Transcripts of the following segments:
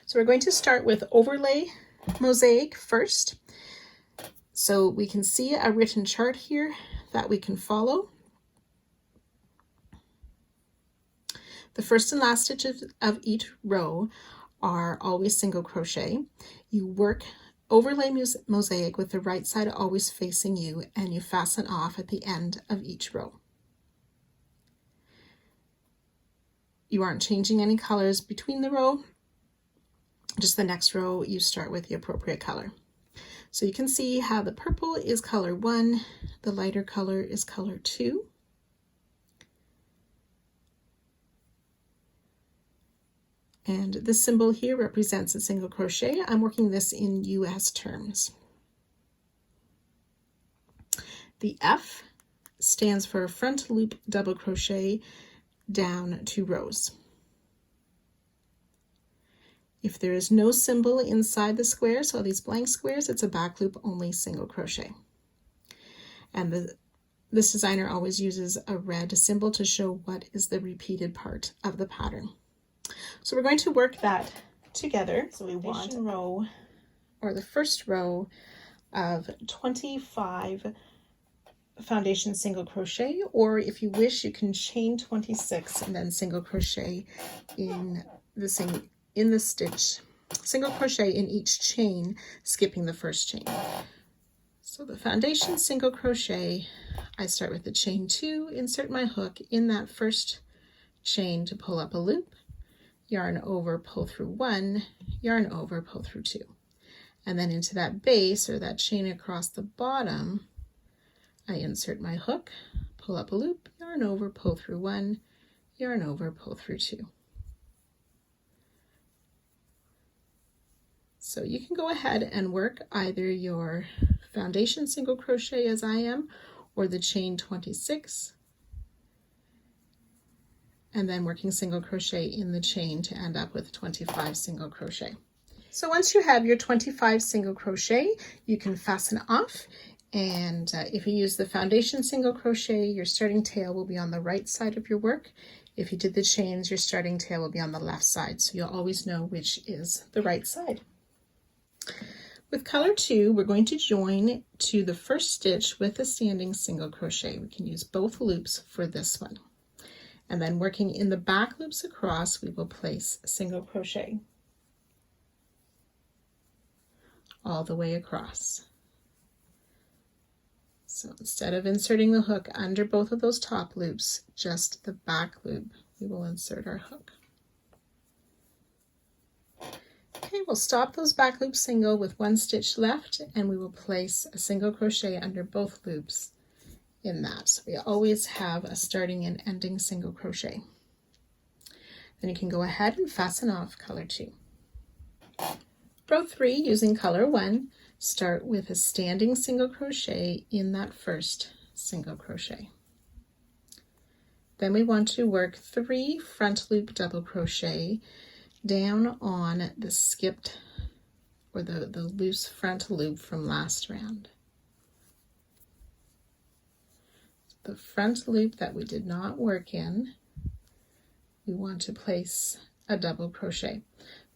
So we're going to start with overlay mosaic first. So we can see a written chart here that we can follow. The first and last stitches of each row are always single crochet. You work overlay mosaic with the right side always facing you, and you fasten off at the end of each row. You aren't changing any colors between the row, just the next row you start with the appropriate color. So you can see how the purple is color 1, the lighter color is color 2. And this symbol here represents a single crochet. I'm working this in US terms. The F stands for front loop double crochet down 2 rows. If there is no symbol inside the square, so these blank squares, it's a back loop only single crochet. And this designer always uses a red symbol to show what is the repeated part of the pattern. So we're going to work that together. So we want a row, or the first row of 25 foundation single crochet, or if you wish you can chain 26 and then single crochet in the stitch, single crochet in each chain, skipping the first chain. So the foundation single crochet, I start with the chain 2, insert my hook in that first chain to pull up a loop, yarn over, pull through 1, yarn over, pull through 2, and then into that base or that chain across the bottom, I insert my hook, pull up a loop, yarn over, pull through 1, yarn over, pull through 2. So you can go ahead and work either your foundation single crochet as I am, or the chain 26, and then working single crochet in the chain to end up with 25 single crochet. So once you have your 25 single crochet, you can fasten off. And if you use the foundation single crochet, your starting tail will be on the right side of your work. If you did the chains, your starting tail will be on the left side, so you'll always know which is the right side. With color 2, we're going to join to the first stitch with a standing single crochet. We can use both loops for this one. And then working in the back loops across, we will place single crochet all the way across. So instead of inserting the hook under both of those top loops, just the back loop, we will insert our hook. Okay, we'll stop those back loops single with 1 stitch left, and we will place a single crochet under both loops in that. So we always have a starting and ending single crochet. Then you can go ahead and fasten off color 2. Row 3, using color 1, start with a standing single crochet in that first single crochet. Then we want to work 3 front loop double crochet down on the skipped or the loose front loop from last round. The front loop that we did not work in, we want to place a double crochet.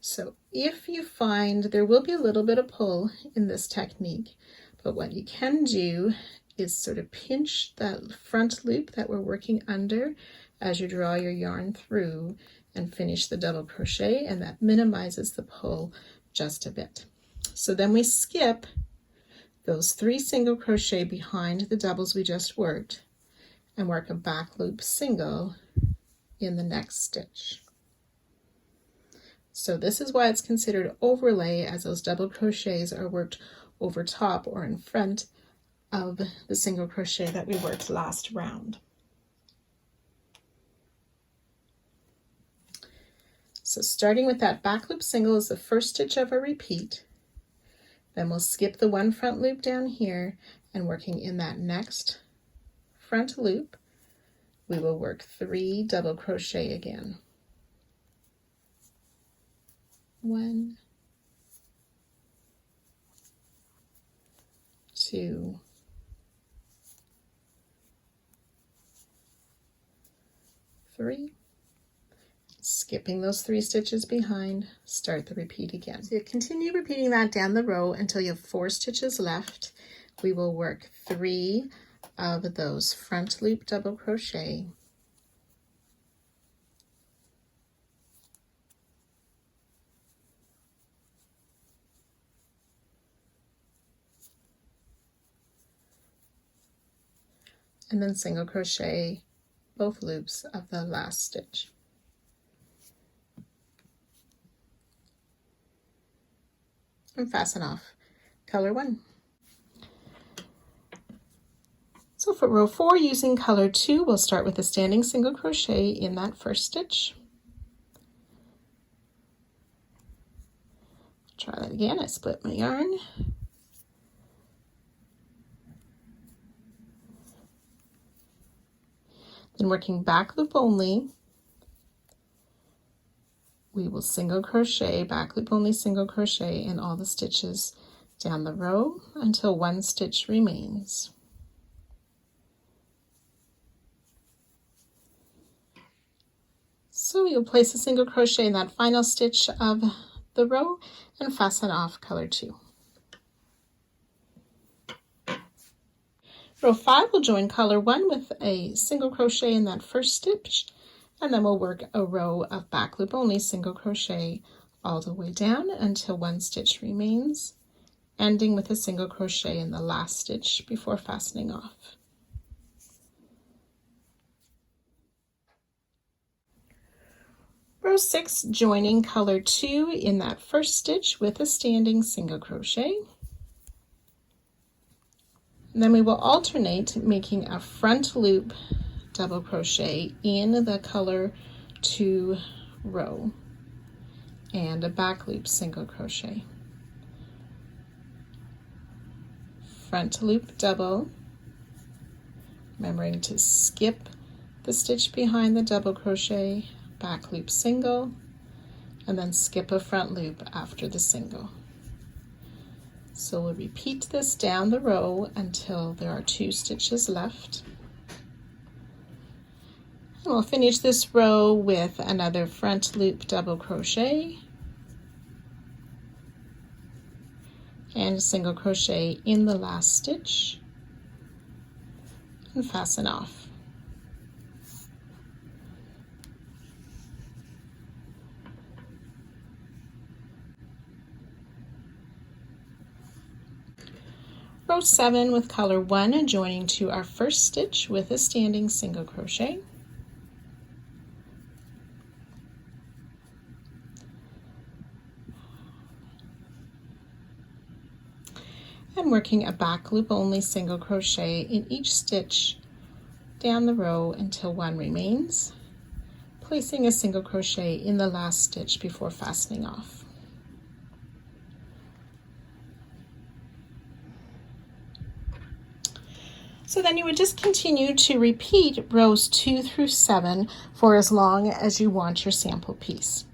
So if you find there will be a little bit of pull in this technique, but what you can do is sort of pinch that front loop that we're working under as you draw your yarn through and finish the double crochet, and that minimizes the pull just a bit. So then we skip those 3 single crochet behind the doubles we just worked and work a back loop single in the next stitch. So this is why it's considered overlay, as those double crochets are worked over top or in front of the single crochet that we worked last round. So starting with that back loop single is the first stitch of a repeat. Then we'll skip the 1 front loop down here, and working in that next front loop, we will work 3 double crochet again. 1, 2, 3, skipping those 3 stitches behind, start the repeat again. So you continue repeating that down the row until you have 4 stitches left. We will work 3 of those front loop double crochet, and then single crochet both loops of the last stitch. And fasten off color 1. So for row 4, using color 2, we'll start with a standing single crochet in that first stitch. Try that again. I split my yarn. Then working back loop only, we will single crochet, back loop only single crochet in all the stitches down the row until 1 stitch remains. So you'll place a single crochet in that final stitch of the row and fasten off color 2. Row 5 will join color 1 with a single crochet in that first stitch, and then we'll work a row of back loop only single crochet all the way down until 1 stitch remains, ending with a single crochet in the last stitch before fastening off. Row 6, joining color 2 in that first stitch with a standing single crochet. And then we will alternate making a front loop double crochet in the color 2 row and a back loop single crochet. Front loop double, remembering to skip the stitch behind the double crochet, back loop single, and then skip a front loop after the single. So we'll repeat this down the row until there are 2 stitches left. And we'll finish this row with another front loop double crochet and a single crochet in the last stitch and fasten off. Row 7 with color 1 joining to our first stitch with a standing single crochet. And working a back loop only single crochet in each stitch down the row until 1 remains, placing a single crochet in the last stitch before fastening off. So then you would just continue to repeat rows 2 through 7 for as long as you want your sample piece.